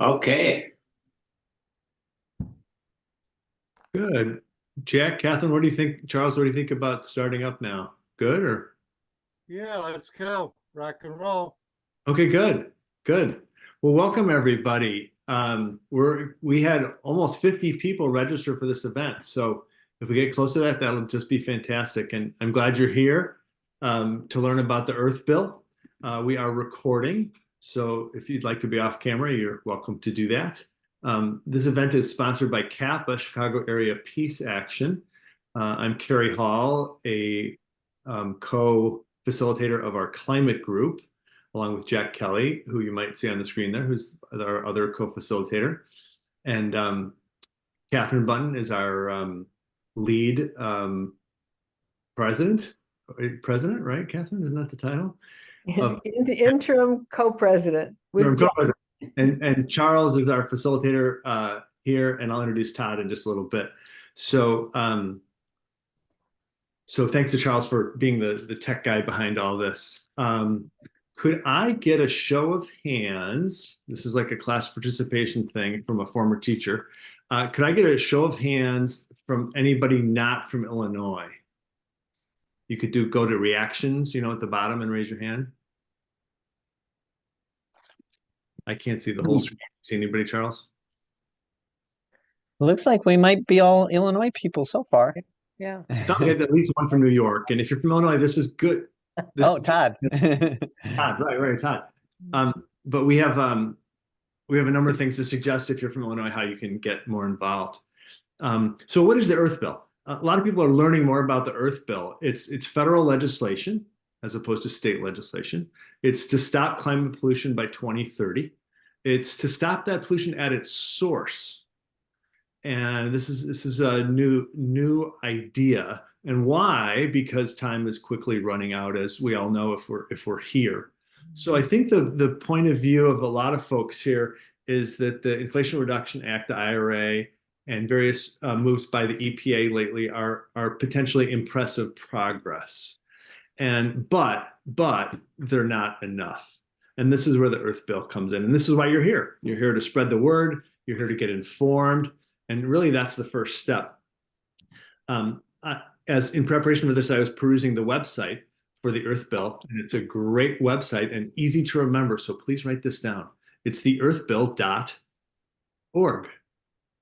Okay. Good. Jack, Catherine, what do you think? Charles, what do you think about starting up now? Good or? Yeah, let's go. Rock and roll. Okay, good. Good. Well, welcome everybody. We had almost 50 people register for this event. So if we get close to that, that'll just be fantastic. And I'm glad you're here to learn about the Earth Bill. We are recording. So if you'd like to be off camera, you're welcome to do that. This event is sponsored by CAPA, Chicago Area Peace Action. I'm Kerry Hall, a co-facilitator of our climate group, along with Jack Kelly, who you might see on the screen there, who's our other co-facilitator. And Catherine Button is our lead president. President, right, Catherine? Isn't that the title? Interim co-president with Jack. And Charles is our facilitator here, and I'll introduce Todd in just a little bit. So so thanks to Charles for being the tech guy behind all this. Could I get a show of hands? This is like a class participation thing from a former teacher. Could I get a show of hands from anybody not from Illinois? You could go to reactions, at the bottom and raise your hand. I can't see the whole screen. See anybody, Charles? Looks like we might be all Illinois people so far. Yeah. I thought we had at least one from New York. And if you're from Illinois, this is good. Todd. Todd, right, Todd. But we have a number of things to suggest if you're from Illinois, how you can get more involved. So what is the Earth Bill? A lot of people are learning more about the Earth Bill. It's federal legislation as opposed to state legislation. It's to stop climate pollution by 2030. It's to stop that pollution at its source. And this is a new idea. And why? Because time is quickly running out, as we all know, if we're here. So I think the point of view of a lot of folks here is that the Inflation Reduction Act, the IRA, and various moves by the EPA lately are potentially impressive progress. But they're not enough. And this is where the Earth Bill comes in. And this is why you're here. You're here to spread the word. You're here to get informed. And really, that's the first step. As in preparation for this, I was perusing the website for the Earth Bill, and it's a great website and easy to remember. So please write this down. It's theearthbill.org.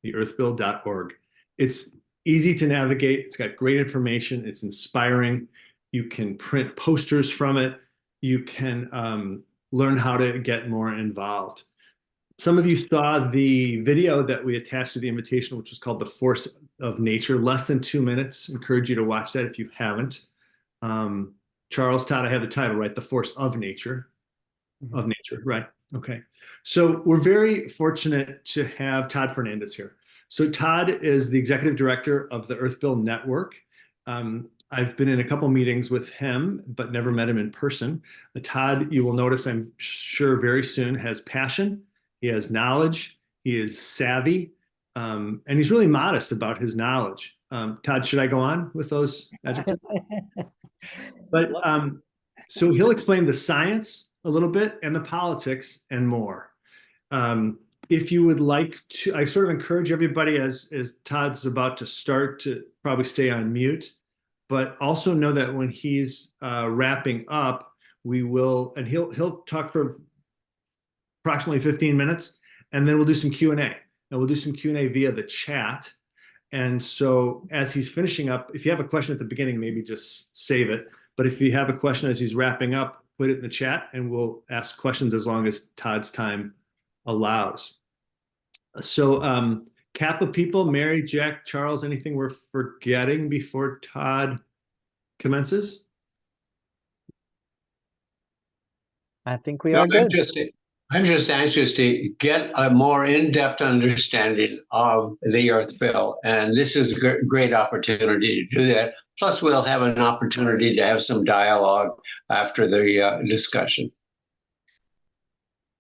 Theearthbill.org. It's easy to navigate. It's got great information. It's inspiring. You can print posters from it. You can learn how to get more involved. Some of you saw the video that we attached to the invitation, which was called The Force of Nature, less than 2 minutes. Encourage you to watch that if you haven't. Charles, Todd, I have the title, right? The Force of Nature. Of Nature, right. Okay. So we're very fortunate to have Todd Fernandez here. So Todd is the executive director of the Earth Bill Network. I've been in a couple meetings with him, but never met him in person. Todd, you will notice, I'm sure very soon, has passion. He has knowledge. He is savvy. And he's really modest about his knowledge. Todd, should I go on with those adjectives? But so he'll explain the science a little bit and the politics and more. If you would like to, I sort of encourage everybody as Todd's about to start to probably stay on mute, but also know that when he's wrapping up, we will, and he'll talk for approximately 15 minutes, and then we'll do some Q&A. And we'll do some Q&A via the chat. And so as he's finishing up, if you have a question at the beginning, maybe just save it. But if you have a question as he's wrapping up, put it in the chat, and we'll ask questions as long as Todd's time allows. So CAPA people, Mary, Jack, Charles, anything we're forgetting before Todd commences? I think we are good. I'm just anxious to get a more in-depth understanding of the Earth Bill, and this is a great opportunity to do that. Plus, we'll have an opportunity to have some dialogue after the discussion.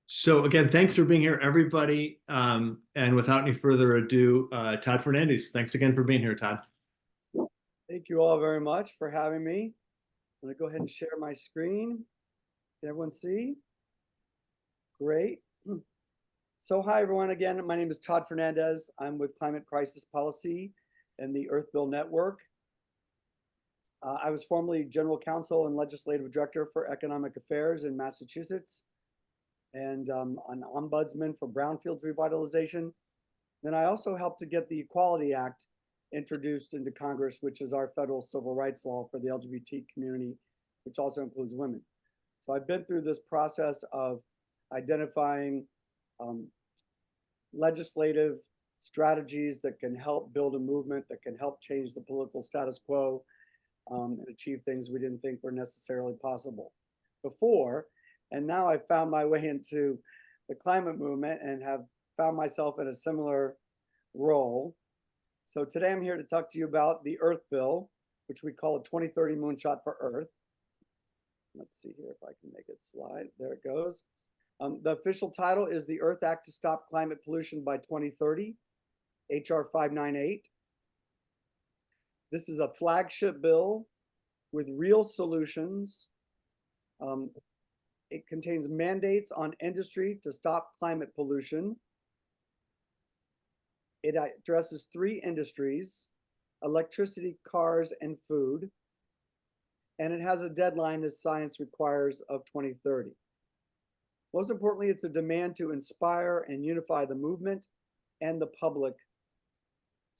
So again, thanks for being here, everybody. And without any further ado, Todd Fernandez. Thanks again for being here, Todd. Thank you all very much for having me. I'm going to go ahead and share my screen. Can everyone see? Great. So hi, everyone. Again, my name is Todd Fernandez. I'm with Climate Crisis Policy and the Earth Bill Network. I was formerly General Counsel and Legislative Director for Economic Affairs in Massachusetts and an ombudsman for brownfields revitalization. Then I also helped to get the Equality Act introduced into Congress, which is our federal civil rights law for the LGBT community, which also includes women. So I've been through this process of identifying legislative strategies that can help build a movement, that can help change the political status quo and achieve things we didn't think were necessarily possible before. And now I've found my way into the climate movement and have found myself in a similar role. So today I'm here to talk to you about the Earth Bill, which we call a 2030 Moonshot for Earth. Let's see here if I can make it slide. There it goes. The official title is the Earth Act to Stop Climate Pollution by 2030, HR 598. This is a flagship bill with real solutions. It contains mandates on industry to stop climate pollution. It addresses 3 industries: electricity, cars, and food. And it has a deadline, as science requires, of 2030. Most importantly, it's a demand to inspire and unify the movement and the public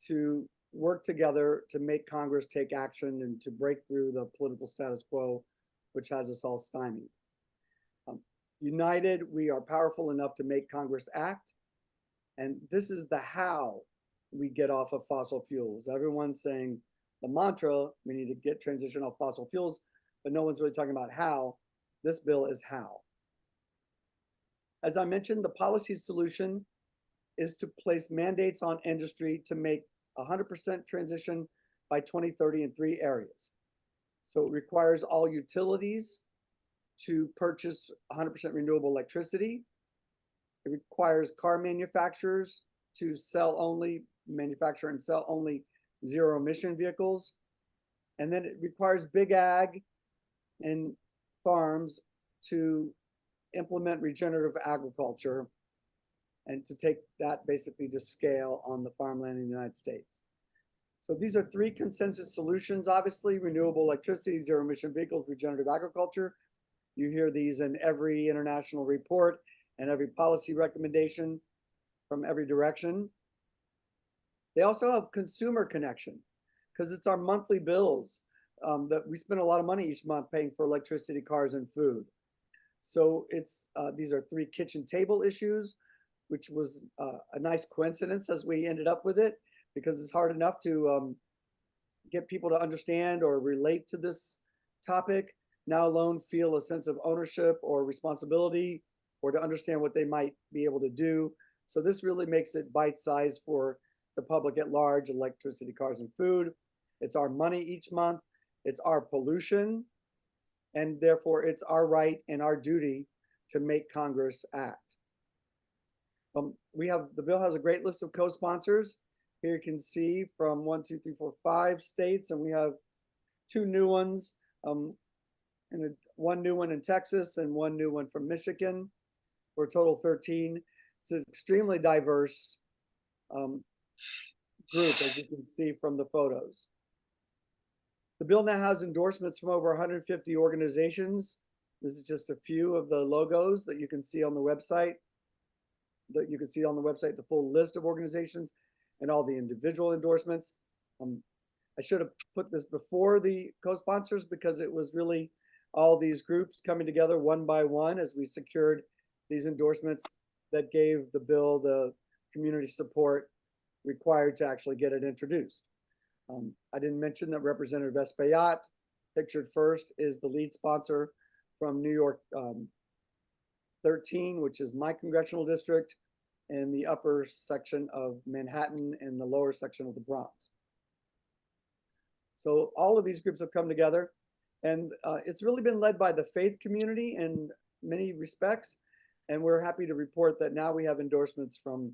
to work together to make Congress take action and to break through the political status quo, which has us all stymied. United, we are powerful enough to make Congress act. And this is the how we get off of fossil fuels. Everyone's saying the mantra, we need to get transition off fossil fuels, but no one's really talking about how. This bill is how. As I mentioned, the policy solution is to place mandates on industry to make 100% transition by 2030 in 3 areas. So it requires all utilities to purchase 100% renewable electricity. It requires car manufacturers to manufacture and sell only zero emission vehicles. And then it requires big ag and farms to implement regenerative agriculture and to take that basically to scale on the farmland in the United States. So these are 3 consensus solutions, obviously: renewable electricity, zero emission vehicles, regenerative agriculture. You hear these in every international report and every policy recommendation from every direction. They also have consumer connection, because it's our monthly bills that we spend a lot of money each month paying for electricity, cars, and food. So these are 3 kitchen table issues, which was a nice coincidence as we ended up with it, because it's hard enough to get people to understand or relate to this topic, now alone feel a sense of ownership or responsibility, or to understand what they might be able to do. So this really makes it bite-sized for the public at large: electricity, cars, and food. It's our money each month. It's our pollution. And therefore, it's our right and our duty to make Congress act. The bill has a great list of co-sponsors. Here you can see from 1, 2, 3, 4, 5 states, and we have 2 new ones, and 1 new one in Texas and 1 new one from Michigan, for a total of 13. It's an extremely diverse group, as you can see from the photos. The bill now has endorsements from over 150 organizations. This is just a few of the logos that you can see on the website. The full list of organizations and all the individual endorsements. I should have put this before the co-sponsors, because it was really all these groups coming together one by one as we secured these endorsements that gave the bill the community support required to actually get it introduced. I didn't mention that Representative Espaillat, pictured first, is the lead sponsor from New York 13, which is my congressional district, in the upper section of Manhattan and the lower section of the Bronx. So all of these groups have come together, and it's really been led by the faith community in many respects. And we're happy to report that now we have endorsements from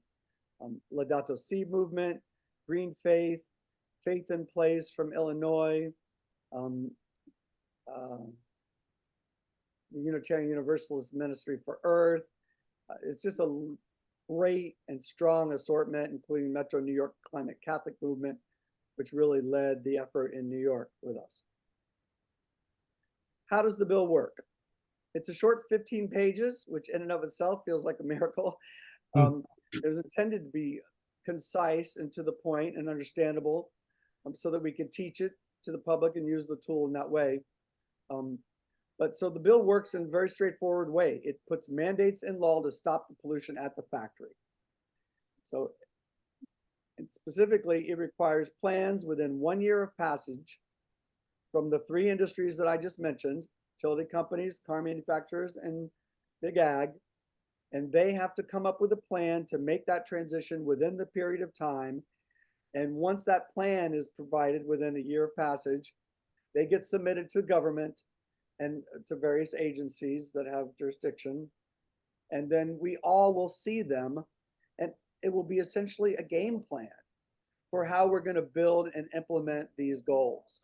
Laudato Si movement, Green Faith, Faith in Place from Illinois, the Unitarian Universalist Ministry for Earth. It's just a great and strong assortment, including Metro New York Climate Catholic Movement, which really led the effort in New York with us. How does the bill work? It's a short 15 pages, which in and of itself feels like a miracle. It was intended to be concise and to the point and understandable, so that we could teach it to the public and use the tool in that way. But so the bill works in a very straightforward way. It puts mandates in law to stop the pollution at the factory. So, and specifically, it requires plans within 1 year of passage from the three industries that I just mentioned, utility companies, car manufacturers, and big ag. And they have to come up with a plan to make that transition within the period of time. And once that plan is provided within a year of passage, they get submitted to government and to various agencies that have jurisdiction. And then we all will see them, and it will be essentially a game plan for how we're going to build and implement these goals.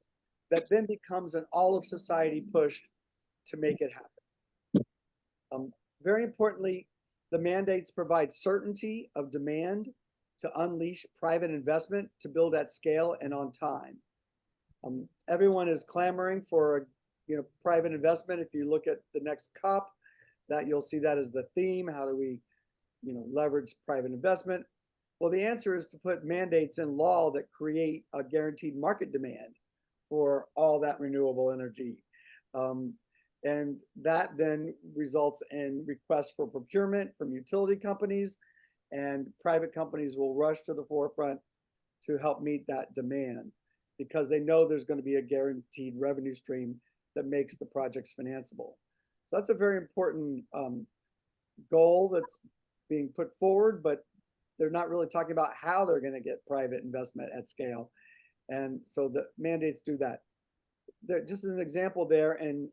That then becomes an all of society push to make it happen. Very importantly, the mandates provide certainty of demand to unleash private investment to build at scale and on time. Everyone is clamoring for private investment. If you look at the next COP, that you'll see that as the theme. How do we leverage private investment? Well, the answer is to put mandates in law that create a guaranteed market demand for all that renewable energy. And that then results in requests for procurement from utility companies, and private companies will rush to the forefront to help meet that demand because they know there's going to be a guaranteed revenue stream that makes the projects financeable. So that's a very important goal that's being put forward, but they're not really talking about how they're going to get private investment at scale. And so the mandates do that. Just as an example there, in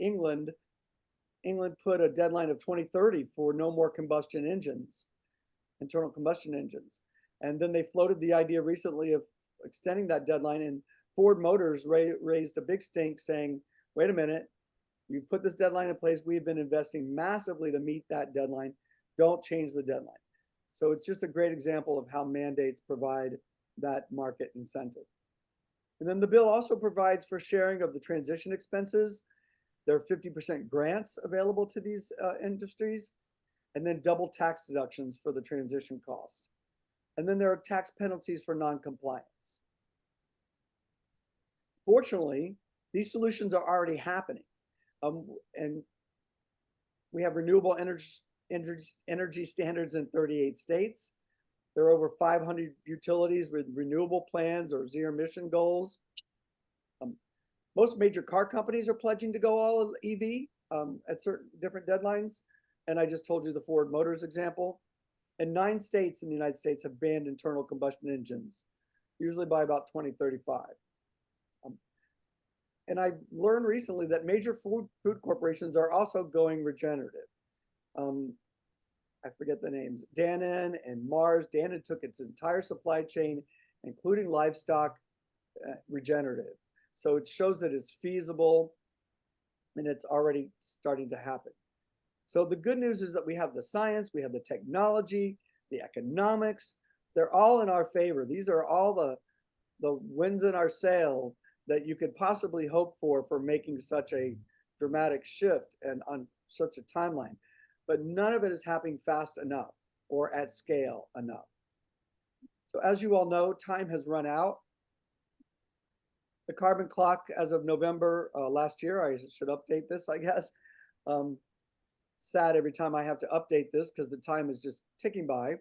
England put a deadline of 2030 for no more combustion engines, internal combustion engines. And then they floated the idea recently of extending that deadline, and Ford Motors raised a big stink saying, wait a minute, you put this deadline in place, we've been investing massively to meet that deadline, don't change the deadline. So it's just a great example of how mandates provide that market incentive. And then the bill also provides for sharing of the transition expenses. There are 50% grants available to these industries, and then double tax deductions for the transition cost. And then there are tax penalties for non-compliance. Fortunately, these solutions are already happening. And we have renewable energy standards in 38 states. There are over 500 utilities with renewable plans or zero emission goals. Most major car companies are pledging to go all EV at certain different deadlines. And I just told you the Ford Motors example. And 9 states in the United States have banned internal combustion engines, usually by about 2035. And I learned recently that major food corporations are also going regenerative. I forget the names, Danone and Mars. Danone took its entire supply chain, including livestock, regenerative. So it shows that it's feasible and it's already starting to happen. So the good news is that we have the science, we have the technology, the economics, they're all in our favor. These are all the winds in our sail that you could possibly hope for making such a dramatic shift and on such a timeline. But none of it is happening fast enough or at scale enough. So as you all know, time has run out. The carbon clock as of November last year, I should update this, I guess. Sad every time I have to update this because the time is just ticking by.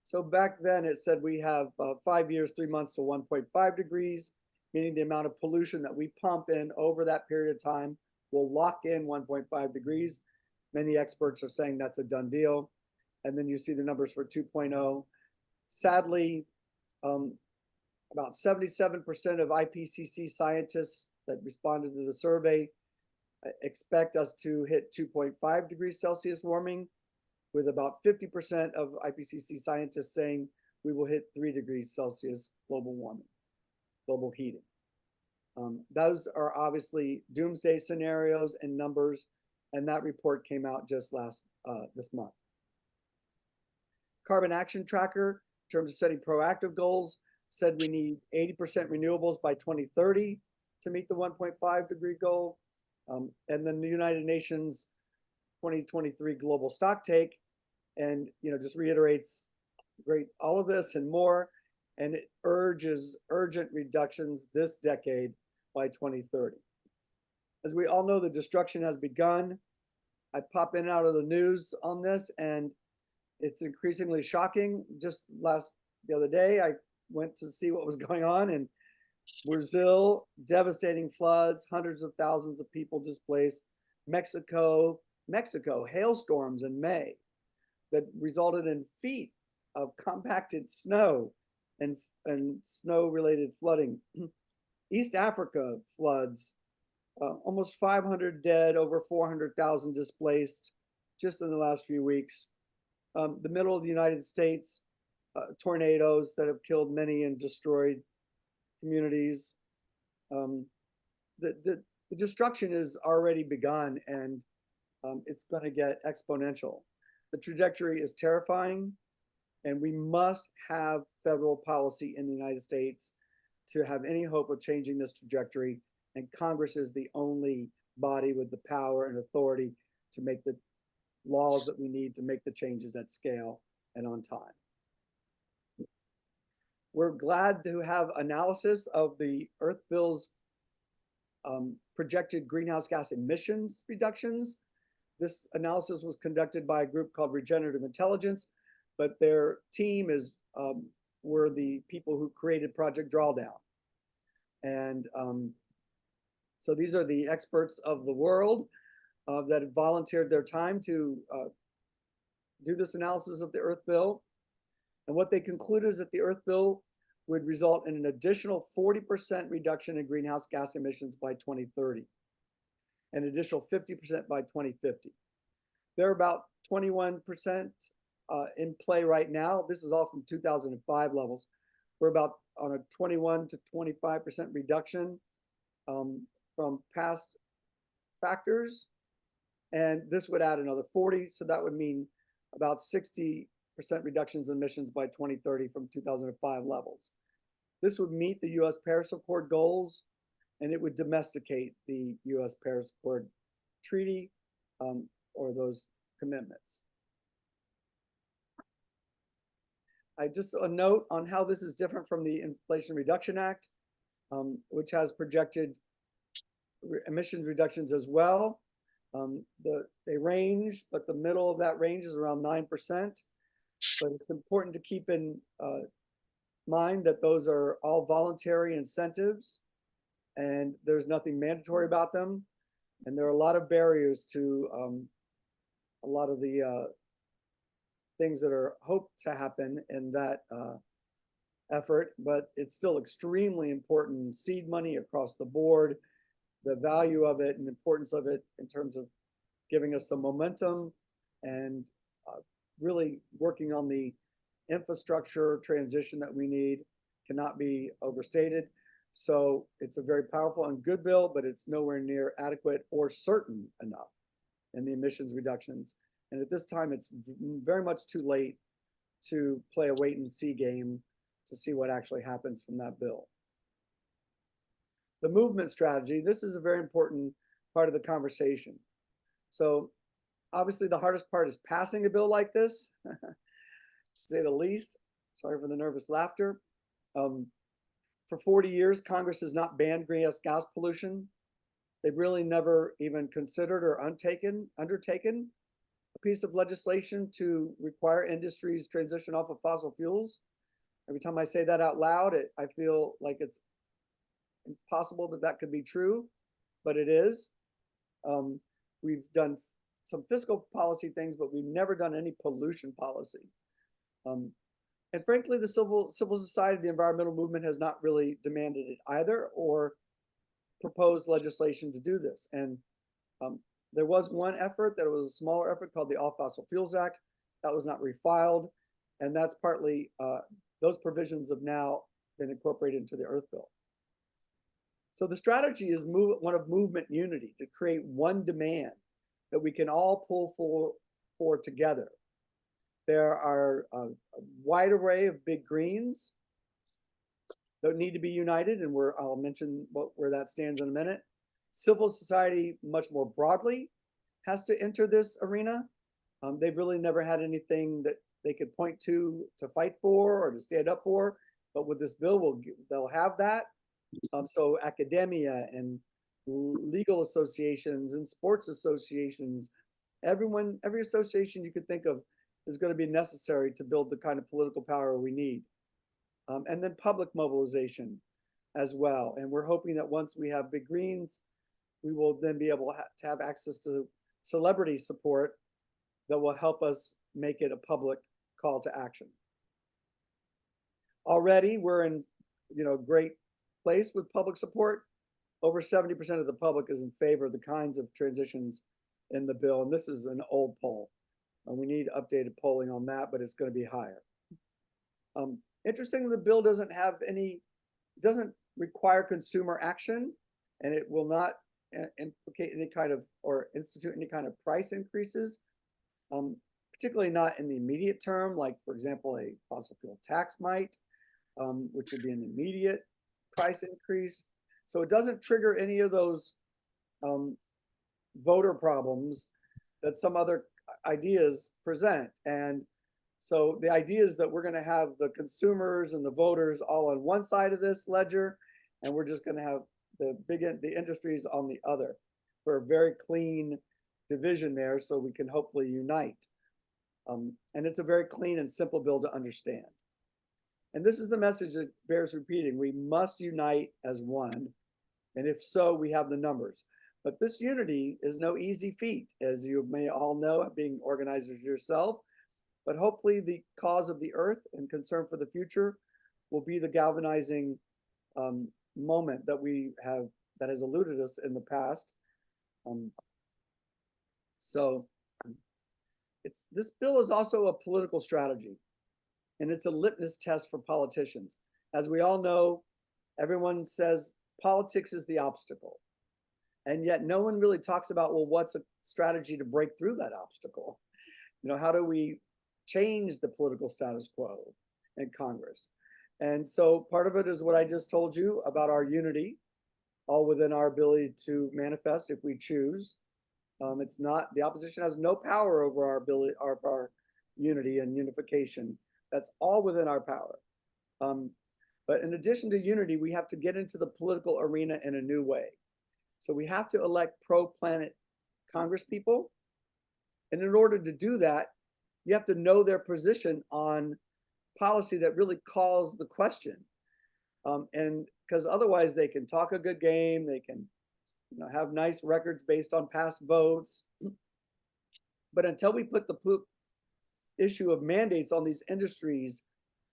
So back then it said we have 5 years, 3 months to 1.5 degrees, meaning the amount of pollution that we pump in over that period of time will lock in 1.5 degrees. Many experts are saying that's a done deal. And then you see the numbers for 2.0. Sadly, about 77% of IPCC scientists that responded to the survey expect us to hit 2.5 degrees Celsius warming, with about 50% of IPCC scientists saying we will hit 3 degrees Celsius global warming, global heating. Those are obviously doomsday scenarios and numbers, and that report came out just this month. Carbon Action Tracker, in terms of setting proactive goals, said we need 80% renewables by 2030 to meet the 1.5 degree goal. And then the United Nations 2023 global stock take, and just reiterates all of this and more, and it urges urgent reductions this decade by 2030. As we all know, the destruction has begun. I pop in and out of the news on this, and it's increasingly shocking. Just the other day, I went to see what was going on in Brazil, devastating floods, hundreds of thousands of people displaced. Mexico, hailstorms in May that resulted in feet of compacted snow and snow-related flooding. East Africa floods, almost 500 dead, over 400,000 displaced just in the last few weeks. The middle of the United States, tornadoes that have killed many and destroyed communities. The destruction is already begun, and it's going to get exponential. The trajectory is terrifying, and we must have federal policy in the United States to have any hope of changing this trajectory. And Congress is the only body with the power and authority to make the laws that we need to make the changes at scale and on time. We're glad to have analysis of the Earth Bill's projected greenhouse gas emissions reductions. This analysis was conducted by a group called Regenerative Intelligence, but their team were the people who created Project Drawdown. And so these are the experts of the world that have volunteered their time to do this analysis of the Earth Bill. And what they concluded is that the Earth Bill would result in an additional 40% reduction in greenhouse gas emissions by 2030, an additional 50% by 2050. They're about 21% in play right now. This is all from 2005 levels. We're about on a 21 to 25% reduction from past factors. And this would add another 40. So that would mean about 60% reductions in emissions by 2030 from 2005 levels. This would meet the US Paris Accord goals, and it would domesticate the US Paris Accord treaty or those commitments. Just a note on how this is different from the Inflation Reduction Act, which has projected emissions reductions as well. They range, but the middle of that range is around 9%. But it's important to keep in mind that those are all voluntary incentives, and there's nothing mandatory about them. And there are a lot of barriers to a lot of the things that are hoped to happen in that effort, but it's still extremely important. Seed money across the board, the value of it and importance of it in terms of giving us some momentum and really working on the infrastructure transition that we need cannot be overstated. So it's a very powerful and good bill, but it's nowhere near adequate or certain enough in the emissions reductions. And at this time, it's very much too late to play a wait and see game to see what actually happens from that bill. The movement strategy, this is a very important part of the conversation. So obviously the hardest part is passing a bill like this, to say the least. Sorry for the nervous laughter. For 40 years, Congress has not banned greenhouse gas pollution. They've really never even considered or undertaken a piece of legislation to require industries transition off of fossil fuels. Every time I say that out loud, I feel like it's impossible that that could be true, but it is. We've done some fiscal policy things, but we've never done any pollution policy. And frankly, the civil society, the environmental movement has not really demanded it either or proposed legislation to do this. And there was one effort that was a smaller effort called the All Fossil Fuels Act that was not refiled. And that's partly, those provisions have now been incorporated into the Earth Bill. So the strategy is one of movement unity, to create one demand that we can all pull for together. There are a wide array of big greens that need to be united, and I'll mention where that stands in a minute. Civil society, much more broadly, has to enter this arena. They've really never had anything that they could point to fight for or to stand up for, but with this bill, they'll have that. So academia and legal associations and sports associations, every association you could think of is going to be necessary to build the kind of political power we need. And then public mobilization as well. And we're hoping that once we have big greens, we will then be able to have access to celebrity support that will help us make it a public call to action. Already we're in, great place with public support. Over 70% of the public is in favor of the kinds of transitions in the bill. And this is an old poll. And we need updated polling on that, but it's going to be higher. Interestingly, the bill doesn't require consumer action, and it will not implicate any kind of, or institute any kind of price increases, particularly not in the immediate term, like, for example, a fossil fuel tax might, which would be an immediate price increase. So it doesn't trigger any of those voter problems that some other ideas present. And so the idea is that we're going to have the consumers and the voters all on one side of this ledger, and we're just going to have the industries on the other for a very clean division there, so we can hopefully unite. And it's a very clean and simple bill to understand. And this is the message that bears repeating: we must unite as one, and if so, we have the numbers. But this unity is no easy feat, as you may all know, being organizers yourself. But hopefully the cause of the earth and concern for the future will be the galvanizing moment that has eluded us in the past. So this bill is also a political strategy, and it's a litmus test for politicians. As we all know, everyone says politics is the obstacle, and yet no one really talks about, well, what's a strategy to break through that obstacle? How do we change the political status quo in Congress? And so part of it is what I just told you about our unity, all within our ability to manifest if we choose. It's not, the opposition has no power over our ability, our unity and unification. That's all within our power. But in addition to unity, we have to get into the political arena in a new way. So we have to elect pro-planet Congress people. And in order to do that, you have to know their position on policy that really calls the question. And because otherwise they can talk a good game, they can have nice records based on past votes. But until we put the issue of mandates on these industries,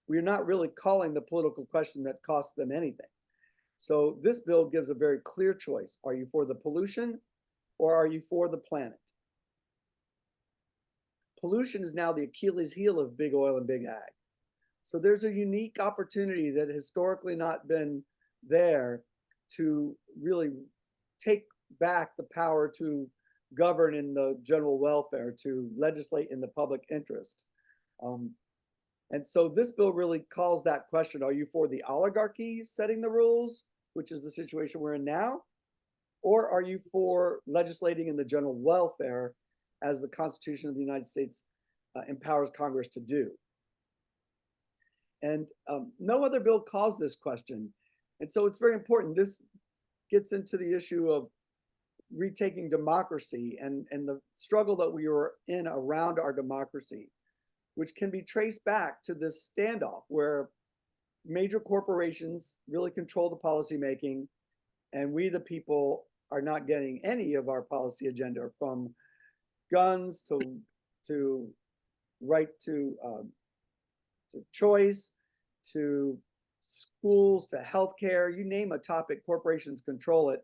we're not really calling the political question that costs them anything. So this bill gives a very clear choice. Are you for the pollution or are you for the planet? Pollution is now the Achilles heel of big oil and big ag. So there's a unique opportunity that historically not been there to really take back the power to govern in the general welfare, to legislate in the public interest. And so this bill really calls that question: are you for the oligarchy setting the rules, which is the situation we're in now, or are you for legislating in the general welfare as the Constitution of the United States empowers Congress to do? And no other bill calls this question. And so it's very important. This gets into the issue of retaking democracy and the struggle that we were in around our democracy, which can be traced back to this standoff where major corporations really control the policy making, and we, the people, are not getting any of our policy agenda, from guns to right to choice, to schools, to healthcare. You name a topic, corporations control it,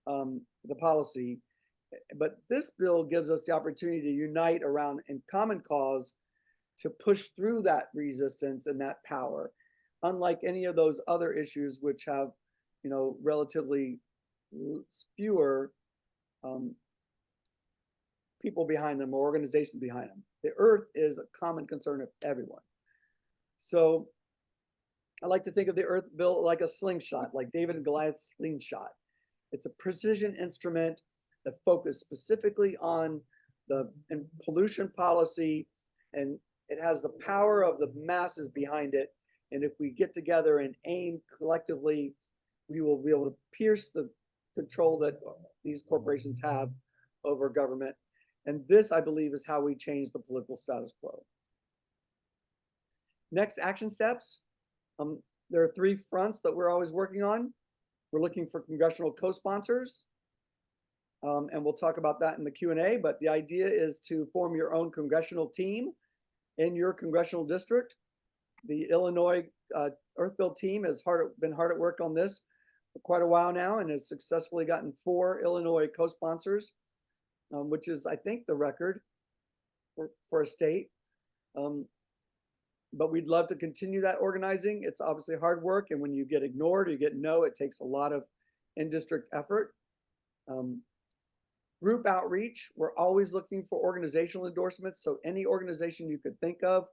the policy. But this bill gives us the opportunity to unite around in common cause to push through that resistance and that power, unlike any of those other issues which have, relatively fewer people behind them or organizations behind them. The earth is a common concern of everyone. So I like to think of the earth bill like a slingshot, like David and Goliath's slingshot. It's a precision instrument that focuses specifically on the pollution policy, and it has the power of the masses behind it. And if we get together and aim collectively, we will be able to pierce the control that these corporations have over government. And this, I believe, is how we change the political status quo. Next action steps. There are 3 fronts that we're always working on. We're looking for congressional co-sponsors, and we'll talk about that in the Q&A, but the idea is to form your own congressional team in your congressional district. The Illinois Earth Bill team has been hard at work on this for quite a while now and has successfully gotten 4 Illinois co-sponsors, which is, I think, the record for a state. But we'd love to continue that organizing. It's obviously hard work, and when you get ignored or you get no, it takes a lot of in-district effort. Group outreach, we're always looking for organizational endorsements, so any organization you could think of,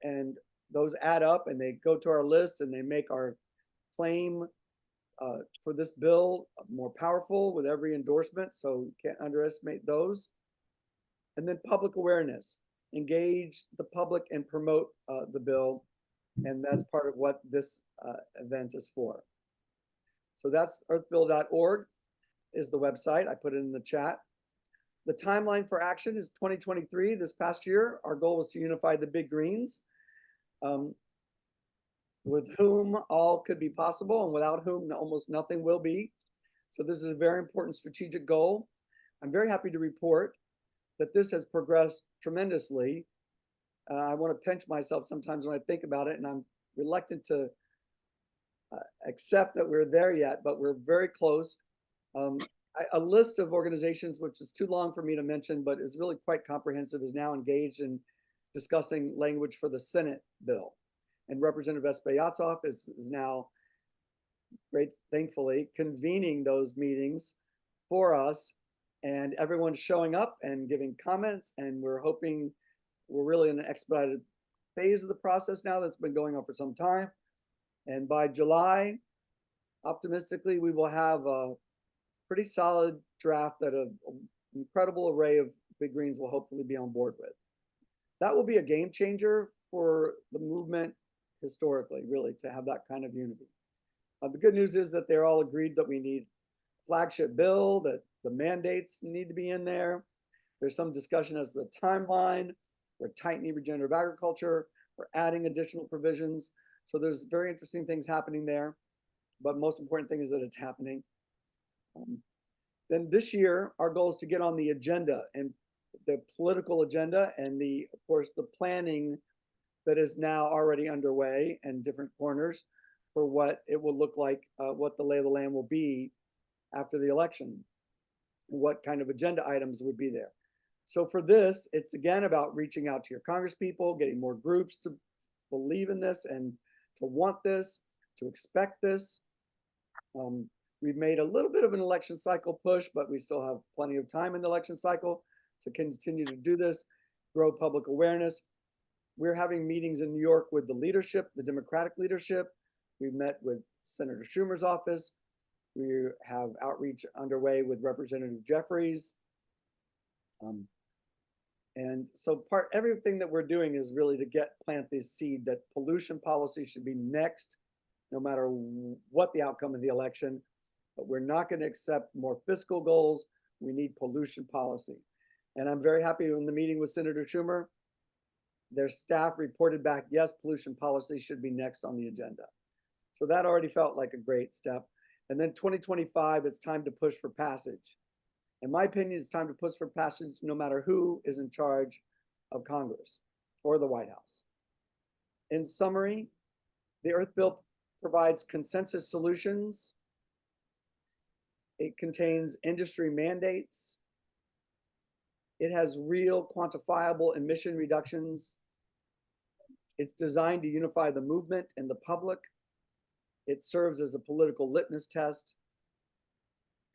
and those add up and they go to our list and they make our claim for this bill more powerful with every endorsement, so you can't underestimate those. And then public awareness. Engage the public and promote the bill, and that's part of what this event is for. So that's earthbill.org is the website. I put it in the chat. The timeline for action is 2023. This past year, our goal was to unify the big greens, with whom all could be possible and without whom almost nothing will be. So this is a very important strategic goal. I'm very happy to report that this has progressed tremendously. I want to pinch myself sometimes when I think about it, and I'm reluctant to accept that we're there yet, but we're very close. A list of organizations, which is too long for me to mention, but is really quite comprehensive, is now engaged in discussing language for the Senate bill. And Representative Espaillatov is now, thankfully, convening those meetings for us. And everyone's showing up and giving comments, and we're hoping we're really in an expedited phase of the process now that's been going on for some time. And by July, optimistically, we will have a pretty solid draft that an incredible array of big greens will hopefully be on board with. That will be a game changer for the movement historically, really, to have that kind of unity. The good news is that they're all agreed that we need a flagship bill, that the mandates need to be in there. There's some discussion as to the timeline. We're tightening regenerative agriculture. We're adding additional provisions. So there's very interesting things happening there. But most important thing is that it's happening. Then this year, our goal is to get on the agenda, and the political agenda, and of course, the planning that is now already underway in different corners for what it will look like, what the lay of the land will be after the election, what kind of agenda items would be there. So for this, it's again about reaching out to your congresspeople, getting more groups to believe in this and to want this, to expect this. We've made a little bit of an election cycle push, but we still have plenty of time in the election cycle to continue to do this, grow public awareness. We're having meetings in New York with the leadership, the Democratic leadership. We met with Senator Schumer's office. We have outreach underway with Representative Jeffries. And so everything that we're doing is really to plant this seed that pollution policy should be next, no matter what the outcome of the election. But we're not going to accept more fiscal goals. We need pollution policy. And I'm very happy in the meeting with Senator Schumer, their staff reported back, yes, pollution policy should be next on the agenda. So that already felt like a great step. And then 2025, it's time to push for passage. In my opinion, it's time to push for passage no matter who is in charge of Congress or the White House. In summary, the Earth Bill provides consensus solutions. It contains industry mandates. It has real quantifiable emission reductions. It's designed to unify the movement and the public. It serves as a political litmus test.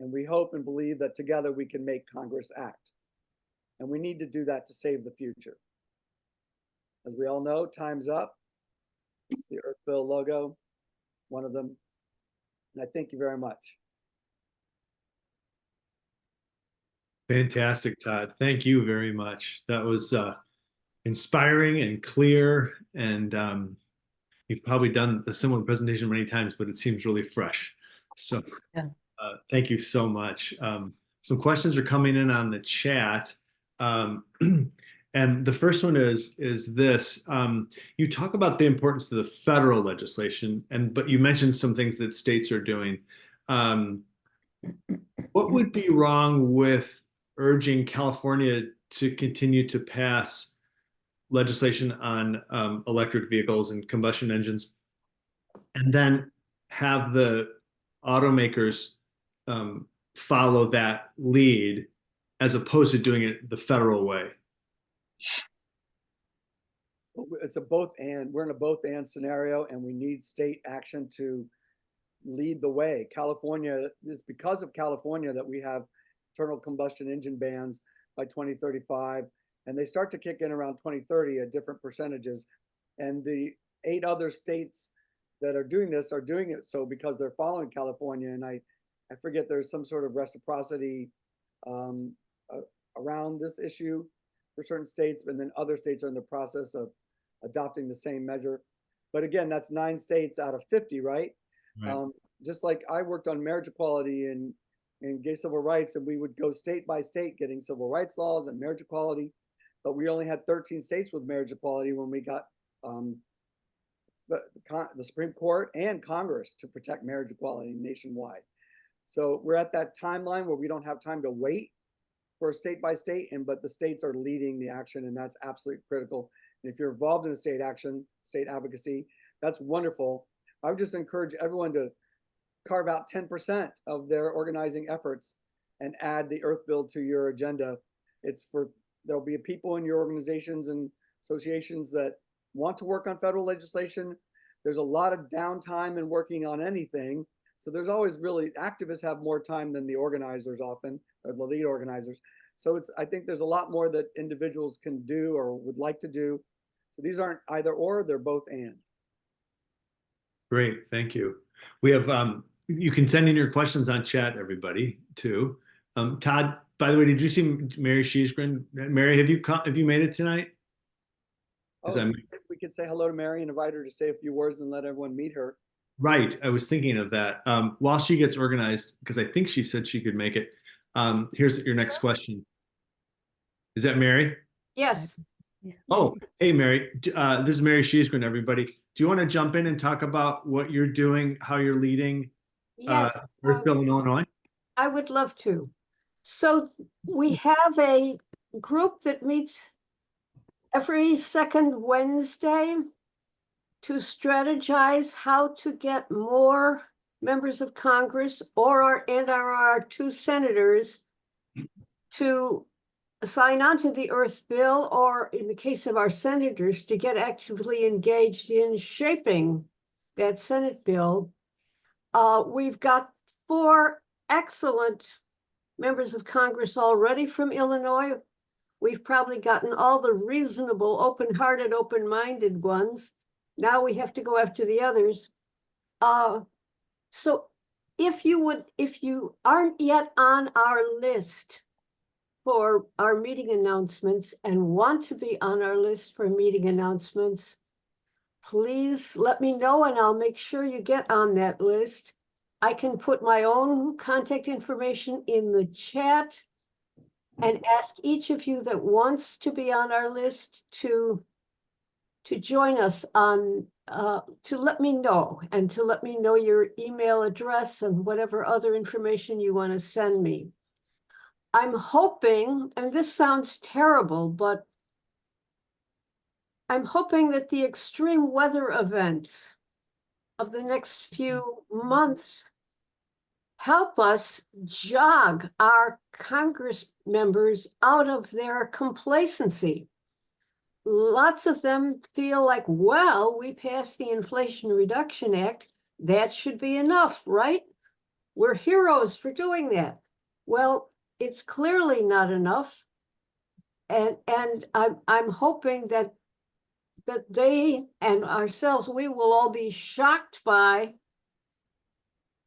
And we hope and believe that together we can make Congress act. And we need to do that to save the future. As we all know, time's up. It's the Earth Bill logo, one of them. And I thank you very much. Fantastic, Todd. Thank you very much. That was inspiring and clear. And you've probably done a similar presentation many times, but it seems really fresh. So Yeah. Thank you so much. Some questions are coming in on the chat. And the first one is this. You talk about the importance of the federal legislation, but you mentioned some things that states are doing. What would be wrong with urging California to continue to pass legislation on electric vehicles and combustion engines, and then have the automakers follow that lead, as opposed to doing it the federal way? It's a both and. We're in a both and scenario, and we need state action to lead the way. California, it's because of California that we have internal combustion engine bans by 2035, and they start to kick in around 2030 at different percentages. And the 8 other states that are doing this are doing it so because they're following California. And I forget, there's some sort of reciprocity around this issue for certain states, and then other states are in the process of adopting the same measure. But again, that's 9 states out of 50, right? Right. Just like I worked on marriage equality and gay civil rights, and we would go state by state getting civil rights laws and marriage equality, but we only had 13 states with marriage equality when we got the Supreme Court and Congress to protect marriage equality nationwide. So we're at that timeline where we don't have time to wait for state by state, but the states are leading the action, and that's absolutely critical. And if you're involved in state action, state advocacy, that's wonderful. I would just encourage everyone to carve out 10% of their organizing efforts and add the Earth Bill to your agenda. There'll be people in your organizations and associations that want to work on federal legislation. There's a lot of downtime in working on anything. So there's always activists have more time than the organizers often, or the lead organizers. So I think there's a lot more that individuals can do or would like to do. So these aren't either or, they're both and. Great, thank you. We have, you can send in your questions on chat, everybody, too. Todd, by the way, did you see Mary Sheesgren? Mary, have you made it tonight? We could say hello to Mary and invite her to say a few words and let everyone meet her. Right, I was thinking of that. While she gets organized, because I think she said she could make it. Here's your next question. Is that Mary? Yes. Oh, hey, Mary. This is Mary Sheesgren, everybody. Do you want to jump in and talk about what you're doing, how you're leading Yes, Earth Bill in Illinois? I would love to. So we have a group that meets every second Wednesday to strategize how to get more members of Congress and our 2 senators to sign on to the Earth Bill, or in the case of our senators, to get actively engaged in shaping that Senate bill. We've got 4 excellent members of Congress already from Illinois. We've probably gotten all the reasonable, open-hearted, open-minded ones. Now we have to go after the others. So if you aren't yet on our list for our meeting announcements and want to be on our list for meeting announcements, please let me know and I'll make sure you get on that list. I can put my own contact information in the chat and ask each of you that wants to be on our list to join us on, to let me know, and to let me know your email address and whatever other information you want to send me. I'm hoping, and this sounds terrible, but I'm hoping that the extreme weather events of the next few months help us jog our Congress members out of their complacency. Lots of them feel like, well, we passed the Inflation Reduction Act. That should be enough, right? We're heroes for doing that. Well, it's clearly not enough. And I'm hoping that they and ourselves, we will all be shocked by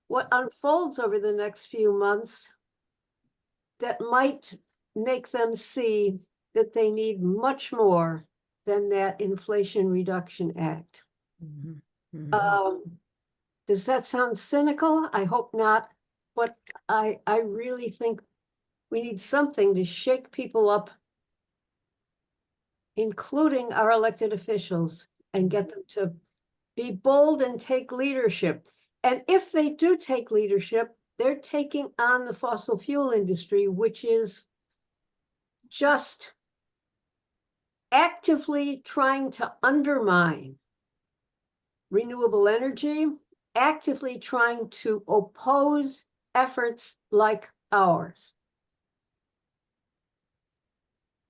what unfolds over the next few months that might make them see that they need much more than that Inflation Reduction Act. Mhm, mhm. Does that sound cynical? I hope not, but I really think we need something to shake people up, including our elected officials, and get them to be bold and take leadership. And if they do take leadership, they're taking on the fossil fuel industry, which is just actively trying to undermine renewable energy, actively trying to oppose efforts like ours.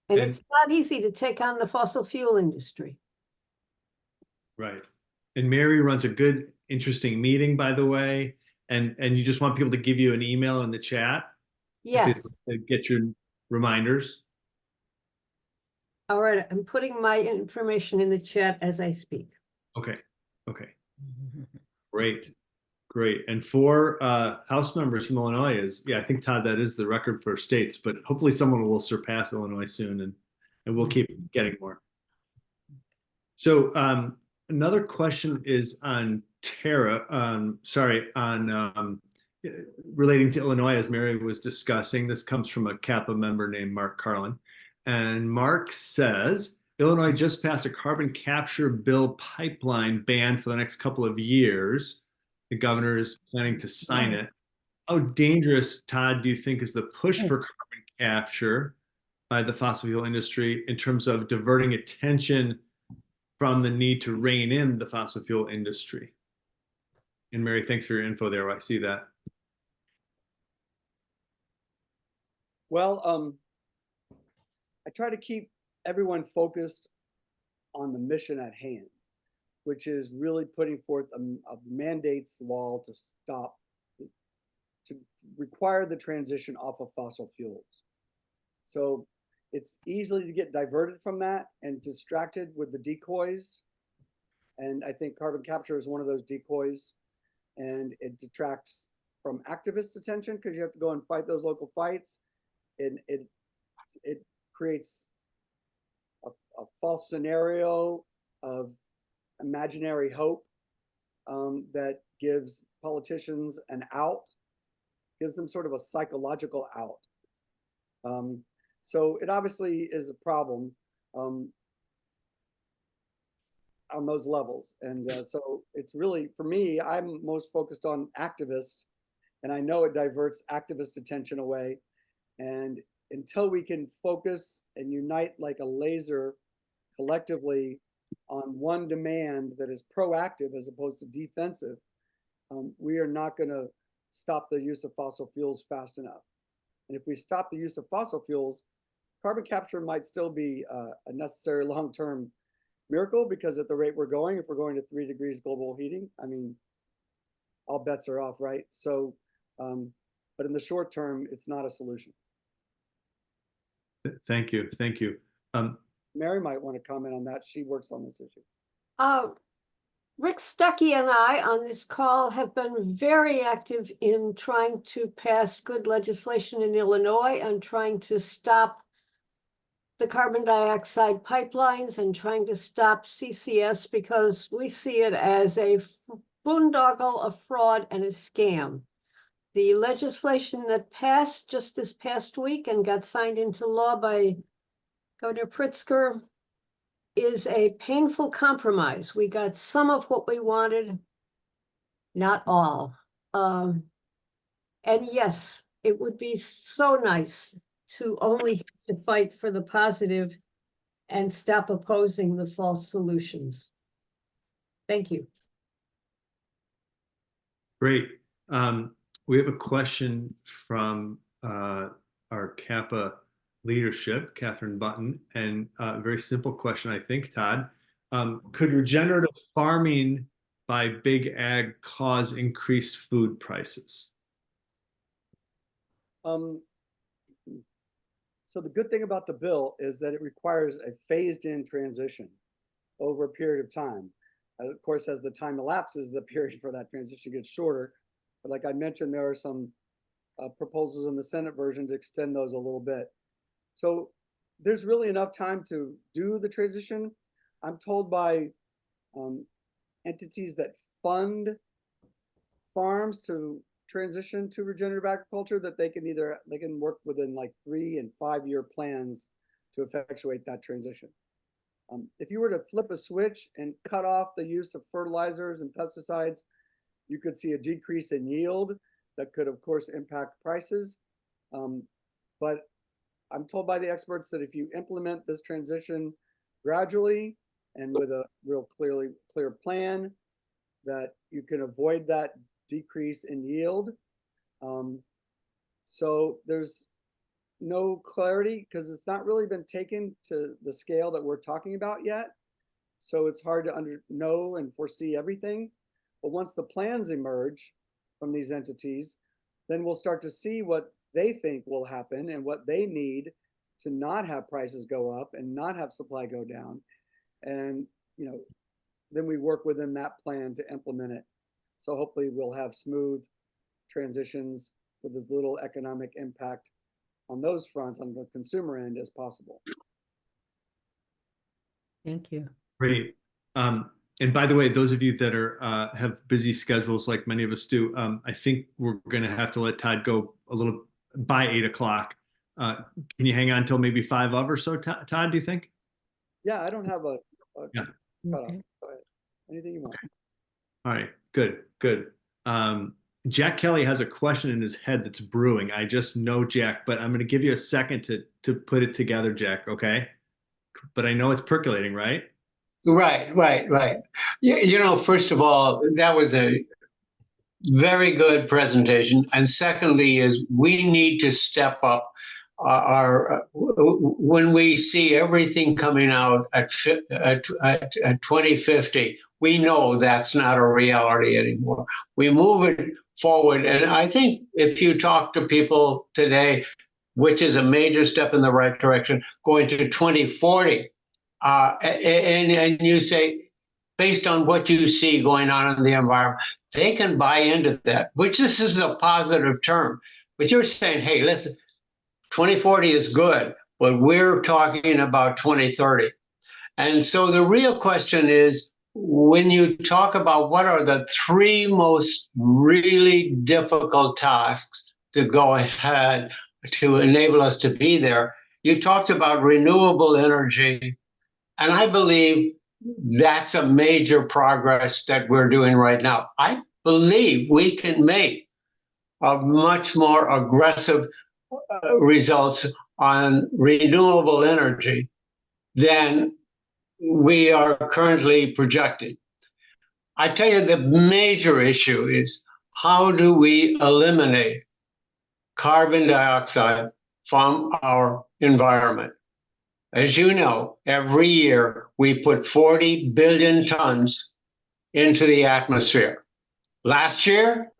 And And- it's not easy to take on the fossil fuel industry. Right. And Mary runs a good, interesting meeting, by the way. And you just want people to give you an email in the chat Yes. to get your reminders. All right. I'm putting my information in the chat as I speak. Okay. Okay. Great. Great. And for House members from Illinois is, yeah, I think, Todd, that is the record for states, but hopefully someone will surpass Illinois soon, and we'll keep getting more. So another question is on relating to Illinois, as Mary was discussing. This comes from a CAPA member named Mark Carlin. And Mark says, Illinois just passed a carbon capture bill pipeline ban for the next couple of years. The governor is planning to sign it. How dangerous, Todd, do you think is the push for carbon capture by the fossil fuel industry in terms of diverting attention from the need to rein in the fossil fuel industry? And Mary, thanks for your info there. I see that. Well, I try to keep everyone focused on the mission at hand, which is really putting forth a mandates law to stop, to require the transition off of fossil fuels. So it's easily to get diverted from that and distracted with the decoys. And I think carbon capture is one of those decoys, and it detracts from activist attention because you have to go and fight those local fights. And it creates a false scenario of imaginary hope that gives politicians an out, gives them sort of a psychological out. So it obviously is a problem on those levels. And so it's really, for me, I'm most focused on activists, and I know it diverts activist attention away. And until we can focus and unite like a laser collectively on one demand that is proactive as opposed to defensive, we are not going to stop the use of fossil fuels fast enough. And if we stop the use of fossil fuels, carbon capture might still be a necessary long-term miracle, because at the rate we're going, if we're going to 3 degrees global heating, I mean, all bets are off, right? So, but in the short term, it's not a solution. Thank you. Thank you. Mary might want to comment on that. She works on this issue. Rick Stuckey and I on this call have been very active in trying to pass good legislation in Illinois and trying to stop the carbon dioxide pipelines and trying to stop CCS, because we see it as a boondoggle, a fraud, and a scam. The legislation that passed just this past week and got signed into law by Governor Pritzker is a painful compromise. We got some of what we wanted, not all. And yes, it would be so nice to only have to fight for the positive and stop opposing the false solutions. Thank you. Great. We have a question from our CAPA leadership, Catherine Button, and a very simple question, I think, Todd. Could regenerative farming by big ag cause increased food prices? So So the good thing about the bill is that it requires a phased-in transition over a period of time. Of course, as the time elapses, the period for that transition gets shorter. But like I mentioned, there are some proposals in the Senate version to extend those a little bit. So there's really enough time to do the transition. I'm told by entities that fund farms to transition to regenerative agriculture that they can work within like 3 and 5 year plans to effectuate that transition. If you were to flip a switch and cut off the use of fertilizers and pesticides, you could see a decrease in yield that could, of course, impact prices. But I'm told by the experts that if you implement this transition gradually and with a real clear plan, that you can avoid that decrease in yield. So there's no clarity because it's not really been taken to the scale that we're talking about yet. So it's hard to know and foresee everything. But once the plans emerge from these entities, then we'll start to see what they think will happen and what they need to not have prices go up and not have supply go down. And, you know, then we work within that plan to implement it. So hopefully we'll have smooth transitions with as little economic impact on those fronts on the consumer end as possible. Thank you. Great. And by the way, those of you that are have busy schedules like many of us do, I think we're going to have to let Todd go a little by 8 o'clock. Can you hang on till maybe 5 of or so, Todd, do you think? Yeah, I don't have a Yeah. cutoff. Okay. Go ahead. Anything you want. All right, good. Jack Kelly has a question in his head that's brewing. I just know, Jack, but I'm going to give you a second to put it together, Jack, okay? But I know it's percolating, right? Right. You know, first of all, that was a very good presentation. And secondly, is we need to step up when we see everything coming out at 2050. We know that's not a reality anymore. We move it forward. And I think if you talk to people today, which is a major step in the right direction, going to 2040, and you say, based on what you see going on in the environment, they can buy into that, which this is a positive term. But you're saying, hey, listen, 2040 is good, but we're talking about 2030. And so the real question is, when you talk about what are the 3 most really difficult tasks to go ahead to enable us to be there, you talked about renewable energy. And I believe that's a major progress that we're doing right now. I believe we can make a much more aggressive results on renewable energy than we are currently projecting. I tell you, the major issue is how do we eliminate carbon dioxide from our environment? As you know, every year we put 40 billion tons into the atmosphere. Last year,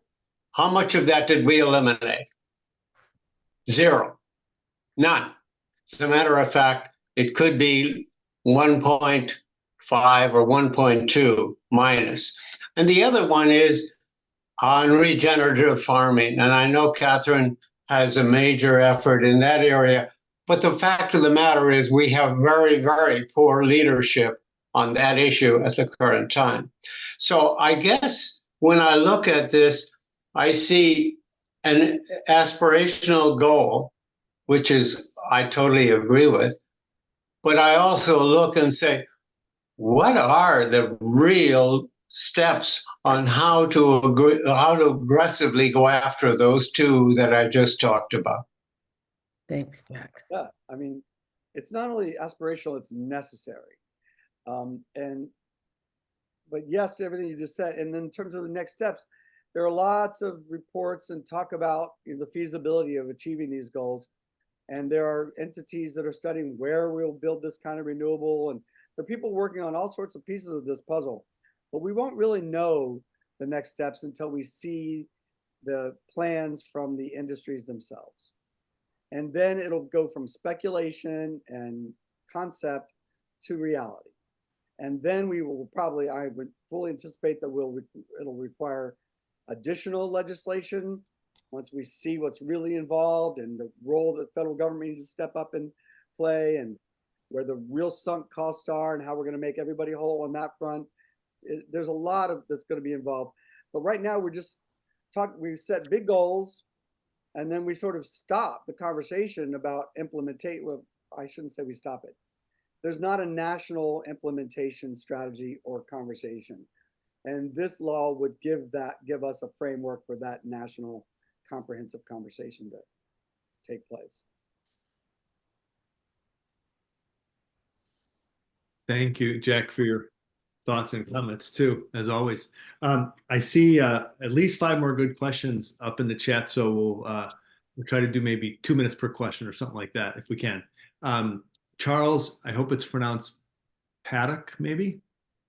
how much of that did we eliminate? 0. None. As a matter of fact, it could be 1.5 or 1.2 minus. And the other one is on regenerative farming. And I know Catherine has a major effort in that area. But the fact of the matter is we have very, very poor leadership on that issue at the current time. So I guess when I look at this, I see an aspirational goal, which is I totally agree with. But I also look and say, what are the real steps on how to aggressively go after those 2 that I just talked about? Thanks, Jack. Yeah, I mean, it's not only aspirational, it's necessary. But yes to everything you just said. And then in terms of the next steps, there are lots of reports and talk about the feasibility of achieving these goals. And there are entities that are studying where we'll build this kind of renewable. And there are people working on all sorts of pieces of this puzzle. But we won't really know the next steps until we see the plans from the industries themselves. And then it'll go from speculation and concept to reality. And then we will probably, I would fully anticipate that it'll require additional legislation once we see what's really involved and the role that the federal government needs to step up and play, and where the real sunk costs are and how we're going to make everybody whole on that front. There's a lot of that's going to be involved. But right now we set big goals, and then we sort of stop the conversation about implementate. Well, I shouldn't say we stop it. There's not a national implementation strategy or conversation. And this law would give us a framework for that national comprehensive conversation to take place. Thank you, Jack, for your thoughts and comments too, as always. I see at least 5 more good questions up in the chat, so we'll try to do maybe 2 minutes per question or something like that if we can. Charles, I hope it's pronounced Paddock, maybe?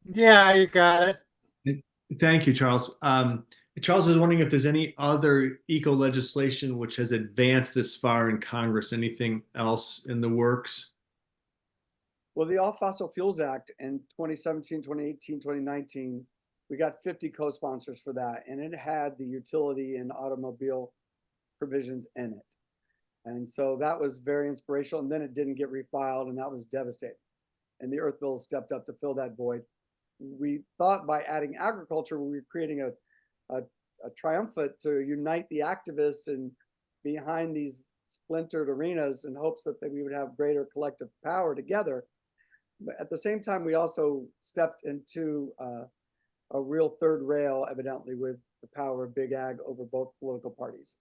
Yeah, you got it. Thank you, Charles. Charles is wondering if there's any other eco legislation which has advanced this far in Congress. Anything else in the works? Well, the All Fossil Fuels Act in 2017, 2018, 2019, we got 50 co-sponsors for that, and it had the utility and automobile provisions in it. And so that was very inspirational, and then it didn't get refiled, and that was devastating. And the Earth Bill stepped up to fill that void. We thought by adding agriculture, we were creating a triumphant to unite the activists and behind these splintered arenas in hopes that we would have greater collective power together. But at the same time, we also stepped into a real third rail, evidently, with the power of big ag over both political parties.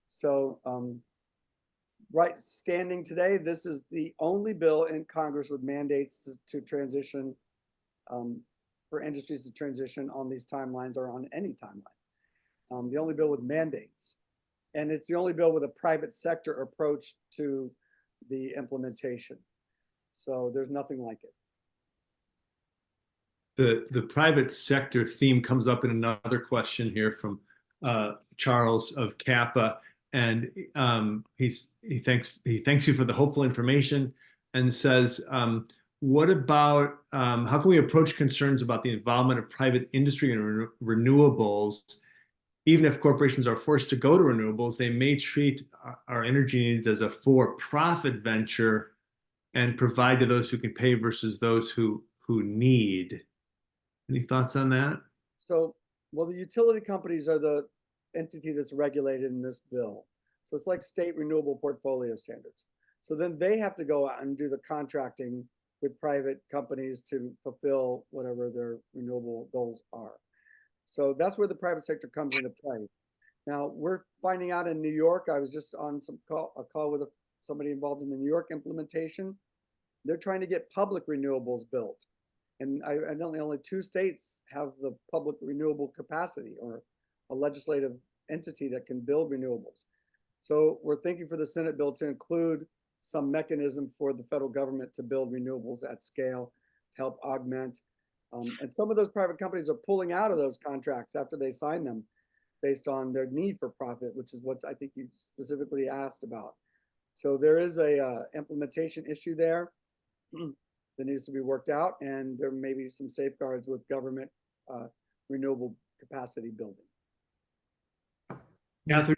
So right standing today, this is the only bill in Congress with mandates to transition, for industries to transition on these timelines or on any timeline. The only bill with mandates. And it's the only bill with a private sector approach to the implementation. So there's nothing like it. The private sector theme comes up in another question here from Charles of Kappa, and he thanks you for the hopeful information and says, what about how can we approach concerns about the involvement of private industry in renewables? Even if corporations are forced to go to renewables, they may treat our energy needs as a for-profit venture and provide to those who can pay versus those who need. Any thoughts on that? So, well, the utility companies are the entity that's regulated in this bill. So it's like state renewable portfolio standards. So then they have to go out and do the contracting with private companies to fulfill whatever their renewable goals are. So that's where the private sector comes into play. Now we're finding out in New York, I was just on a call with somebody involved in the New York implementation. They're trying to get public renewables built. And I know only 2 states have the public renewable capacity or a legislative entity that can build renewables. So we're thinking for the Senate bill to include some mechanism for the federal government to build renewables at scale to help augment. And some of those private companies are pulling out of those contracts after they sign them based on their need for profit, which is what I think you specifically asked about. So there is a implementation issue there that needs to be worked out, and there may be some safeguards with government renewable capacity building. Catherine,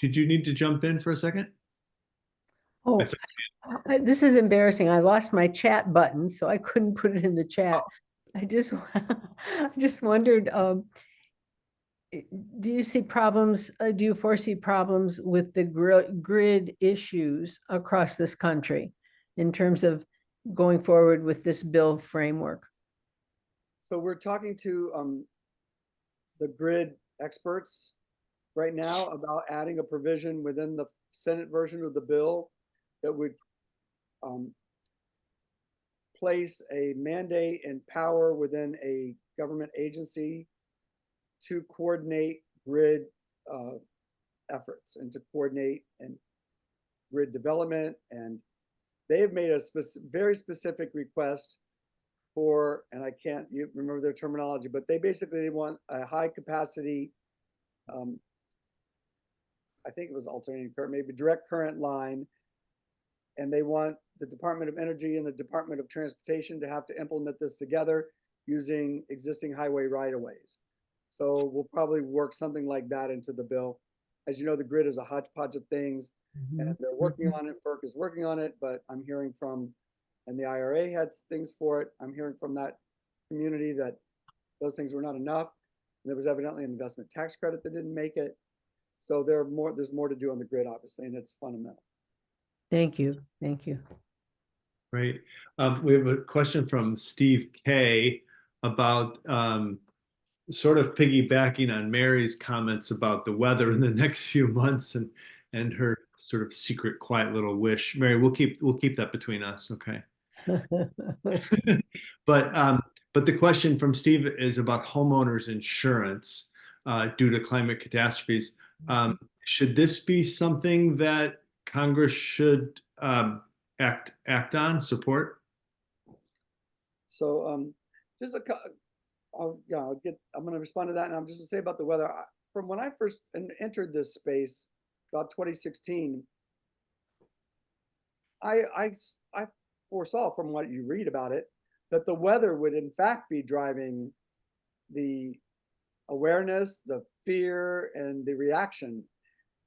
did you need to jump in for a second? Oh, this is embarrassing. I lost my chat button, so I couldn't put it in the chat. I just wondered, do you see problems, do you foresee problems with the grid issues across this country in terms of going forward with this bill framework? So we're talking to the grid experts right now about adding a provision within the Senate version of the bill that would place a mandate and power within a government agency to coordinate grid efforts and to coordinate and grid development. And they've made a very specific request for, and I can't remember their terminology, but they want a high capacity, I think it was alternating current, maybe direct current line. And they want the Department of Energy and the Department of Transportation to have to implement this together using existing highway right-of-ways. So we'll probably work something like that into the bill. As you know, the grid is a hodgepodge of things, and they're working on it. FERC is working on it, but I'm hearing from, and the IRA had things for it. I'm hearing from that community that those things were not enough. And there was evidently an investment tax credit that didn't make it. So there's more to do on the grid, obviously, and it's fundamental. Thank you. Thank you. Great. We have a question from Steve K about sort of piggybacking on Mary's comments about the weather in the next few months and her sort of secret, quiet little wish. Mary, we'll keep that between us, okay? But the question from Steve is about homeowners insurance due to climate catastrophes. Should this be something that Congress should act on, support? So just I'm going to respond to that, and I'm just going to say about the weather. From when I first entered this space about 2016, I foresaw from what you read about it that the weather would in fact be driving the awareness, the fear, and the reaction,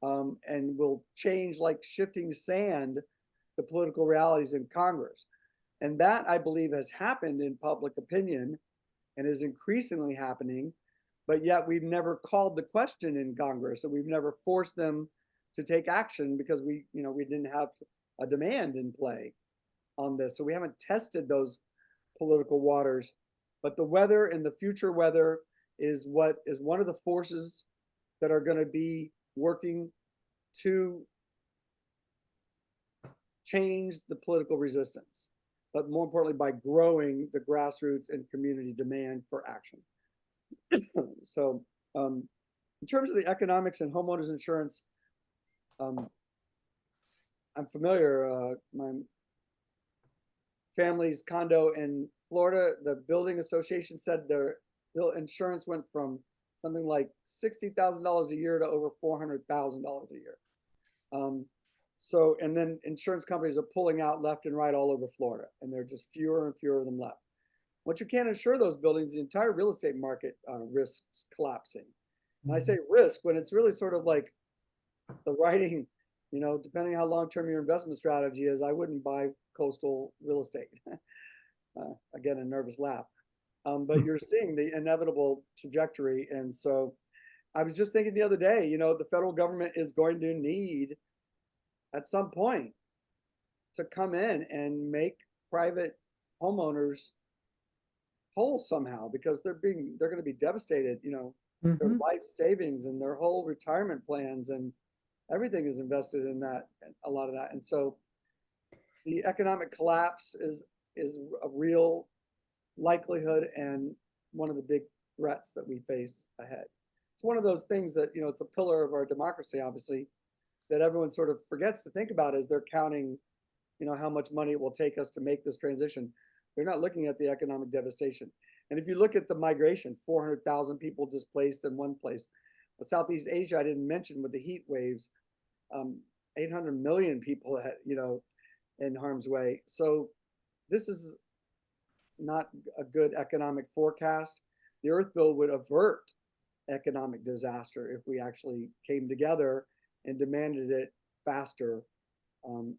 and will change like shifting sand the political realities in Congress. And that, I believe, has happened in public opinion and is increasingly happening, but yet we've never called the question in Congress, and we've never forced them to take action because we didn't have a demand in play on this. So we haven't tested those political waters. But the weather and the future weather is one of the forces that are going to be working to change the political resistance, but more importantly, by growing the grassroots and community demand for action. So in terms of the economics and homeowners insurance, I'm familiar. My family's condo in Florida, the building association said their insurance went from something like $60,000 a year to over $400,000 a year. So, and then insurance companies are pulling out left and right all over Florida, and there are just fewer and fewer of them left. Once you can't insure those buildings, the entire real estate market risks collapsing. And I say risk when it's really sort of like the writing, depending how long-term your investment strategy is, I wouldn't buy coastal real estate. Again, a nervous laugh. But you're seeing the inevitable trajectory. And so I was just thinking the other day, the federal government is going to need at some point to come in and make private homeowners whole somehow, because they're going to be devastated, their life savings and their whole retirement plans and everything is invested in that, a lot of that. And so the economic collapse is a real likelihood and one of the big threats that we face ahead. It's one of those things that, it's a pillar of our democracy, obviously, that everyone sort of forgets to think about as they're counting, how much money it will take us to make this transition. They're not looking at the economic devastation. And if you look at the migration, 400,000 people displaced in one place. Southeast Asia, I didn't mention with the heat waves, 800 million people, in harm's way. So this is not a good economic forecast. The Earth Bill would avert economic disaster if we actually came together and demanded it faster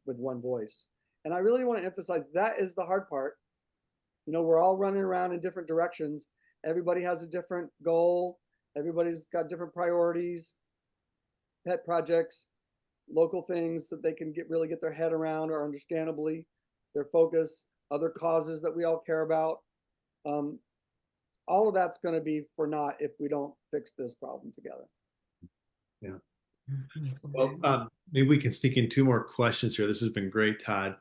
with one voice. And I really want to emphasize that is the hard part. We're all running around in different directions. Everybody has a different goal. Everybody's got different priorities, pet projects, local things that they can really get their head around, or understandably, their focus, other causes that we all care about. All of that's going to be for naught if we don't fix this problem together. Yeah. Well, maybe we can sneak in two more questions here. This has been great, Todd.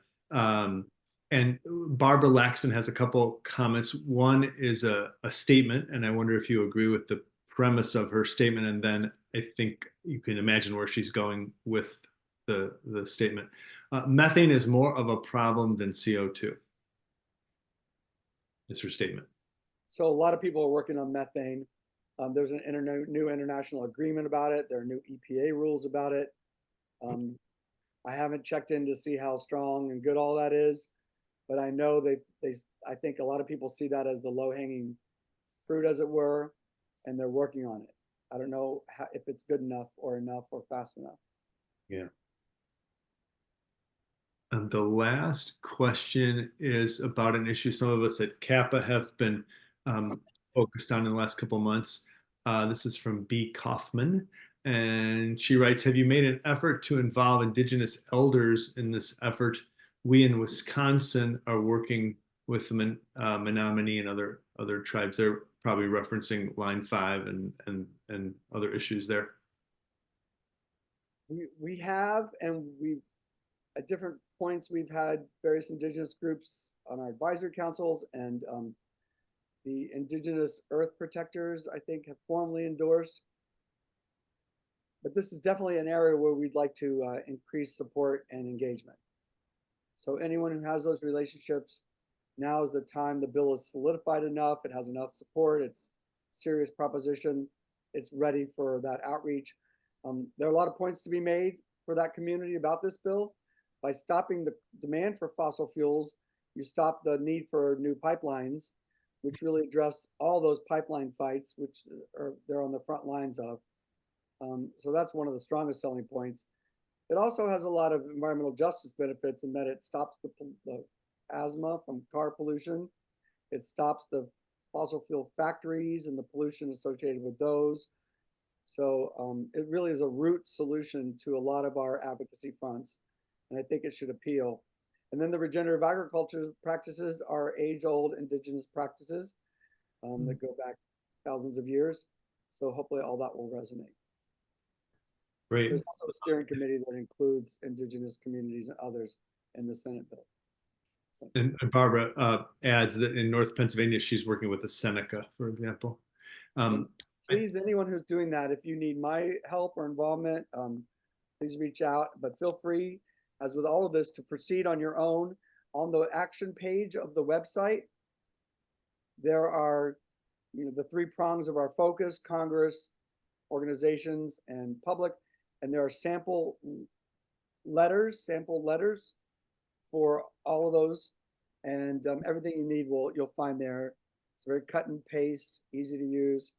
And Barbara Laxton has a couple comments. One is a statement, and I wonder if you agree with the premise of her statement, and then I think you can imagine where she's going with the statement. Methane is more of a problem than CO2. Is her statement. So a lot of people are working on methane. There's an new international agreement about it. There are new EPA rules about it. I haven't checked in to see how strong and good all that is, but I know I think a lot of people see that as the low-hanging fruit, as it were, and they're working on it. I don't know if it's good enough or fast enough. Yeah. And the last question is about an issue some of us at Kappa have been focused on in the last couple of months. This is from B. Kaufman, and she writes, have you made an effort to involve Indigenous elders in this effort? We in Wisconsin are working with the Menominee and other tribes. They're probably referencing line 5 and other issues there. We have, and we've at different points, we've had various Indigenous groups on our advisory councils, and the Indigenous Earth Protectors, I think, have formally endorsed. But this is definitely an area where we'd like to increase support and engagement. So anyone who has those relationships, now is the time. The bill is solidified enough. It has enough support. It's a serious proposition. It's ready for that outreach. There are a lot of points to be made for that community about this bill. By stopping the demand for fossil fuels, you stop the need for new pipelines, which really address all those pipeline fights, which they're on the front lines of. So that's one of the strongest selling points. It also has a lot of environmental justice benefits in that it stops the asthma from car pollution. It stops the fossil fuel factories and the pollution associated with those. So it really is a root solution to a lot of our advocacy fronts, and I think it should appeal. And then the regenerative agriculture practices are age-old Indigenous practices that go back thousands of years. So hopefully all that will resonate. Great. There's also a steering committee that includes Indigenous communities and others in the Senate bill. So. And Barbara adds that in North Pennsylvania, she's working with the Seneca, for example. Please, anyone who's doing that, if you need my help or involvement, please reach out. But feel free, as with all of this, to proceed on your own. On the action page of the website, there are, the 3 prongs of our focus: Congress, organizations, and public. And there are sample letters for all of those. And everything you need you'll find there. It's very cut and paste, easy to use.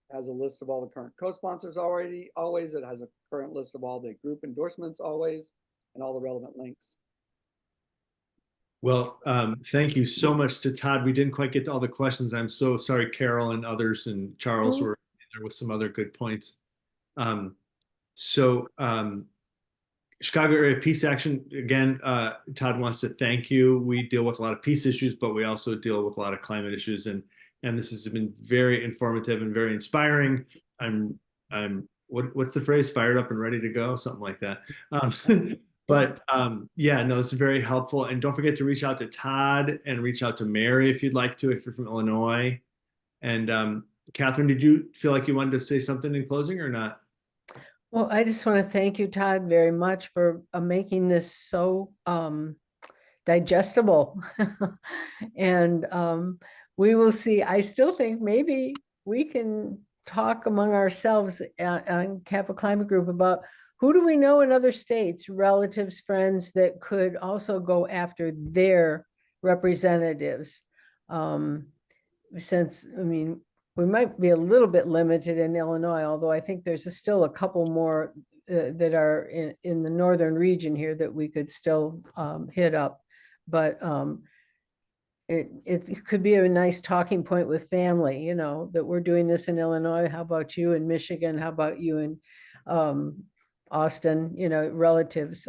It has a list of all the current co-sponsors always. It has a current list of all the group endorsements always, and all the relevant links. Well, thank you so much to Todd. We didn't quite get to all the questions. I'm so sorry, Carol and others, and Charles were there with some other good points. Chicago Area Peace Action, again, Todd wants to thank you. We deal with a lot of peace issues, but we also deal with a lot of climate issues, and this has been very informative and very inspiring. I'm what's the phrase? Fired up and ready to go, something like that. Yeah, no, this is very helpful. And don't forget to reach out to Todd and reach out to Mary if you'd like to, if you're from Illinois. And Catherine, did you feel like you wanted to say something in closing or not? Well, I just want to thank you, Todd, very much for making this so digestible. And we will see. I still think maybe we can talk among ourselves on Kappa Climate Group about who do we know in other states, relatives, friends, that could also go after their representatives. Since, we might be a little bit limited in Illinois, although I think there's still a couple more that are in the northern region here that we could still hit up. But it could be a nice talking point with family, that we're doing this in Illinois. How about you in Michigan? How about you in Austin? Relatives,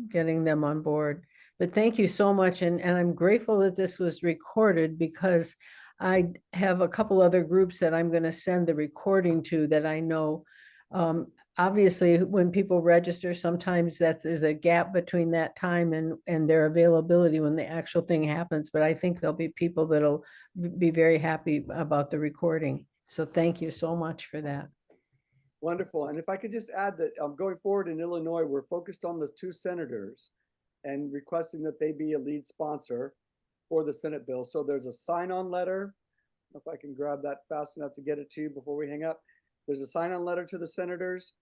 getting them on board. But thank you so much. And I'm grateful that this was recorded, because I have a couple other groups that I'm going to send the recording to that I know. Obviously, when people register, sometimes there's a gap between that time and their availability when the actual thing happens. But I think there'll be people that'll be very happy about the recording. So thank you so much for that. Wonderful. And if I could just add that going forward in Illinois, we're focused on the 2 senators and requesting that they be a lead sponsor for the Senate bill. So there's a sign-on letter if I can grab that fast enough to get it to you before we hang up. There's a sign-on letter to the senators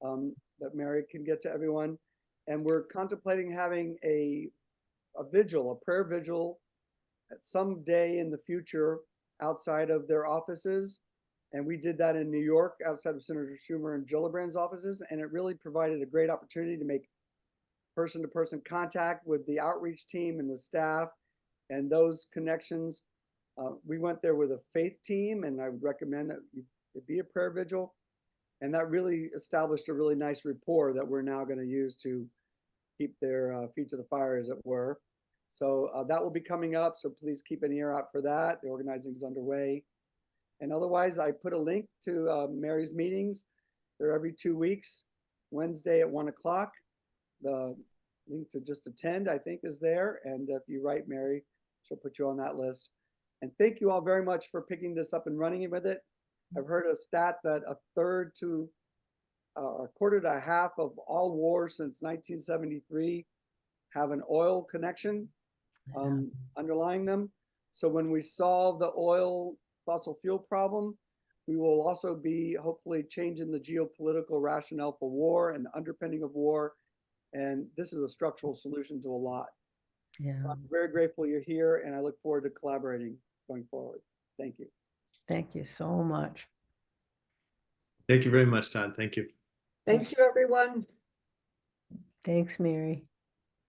that Mary can get to everyone. And we're contemplating having a vigil, a prayer vigil at some day in the future outside of their offices. And we did that in New York outside of Senator Schumer and Gillibrand's offices. And it really provided a great opportunity to make person-to-person contact with the outreach team and the staff and those connections. We went there with a faith team, and I would recommend that it be a prayer vigil. And that really established a really nice rapport that we're now going to use to keep their feet to the fire, as it were. So that will be coming up. So please keep an ear out for that. The organizing is underway. And otherwise, I put a link to Mary's meetings. They're every 2 weeks, Wednesday at 1 o'clock. The link to just attend, I think, is there. And if you write Mary, she'll put you on that list. And thank you all very much for picking this up and running with it. I've heard a stat that a third to a quarter to a half of all wars since 1973 have an oil connection underlying them. So when we solve the oil fossil fuel problem, we will also be hopefully changing the geopolitical rationale for war and the underpinning of war. And this is a structural solution to a lot. Yeah. I'm very grateful you're here, and I look forward to collaborating going forward. Thank you. Thank you so much. Thank you very much, Todd. Thank you. Thank you, everyone. Thanks, Mary.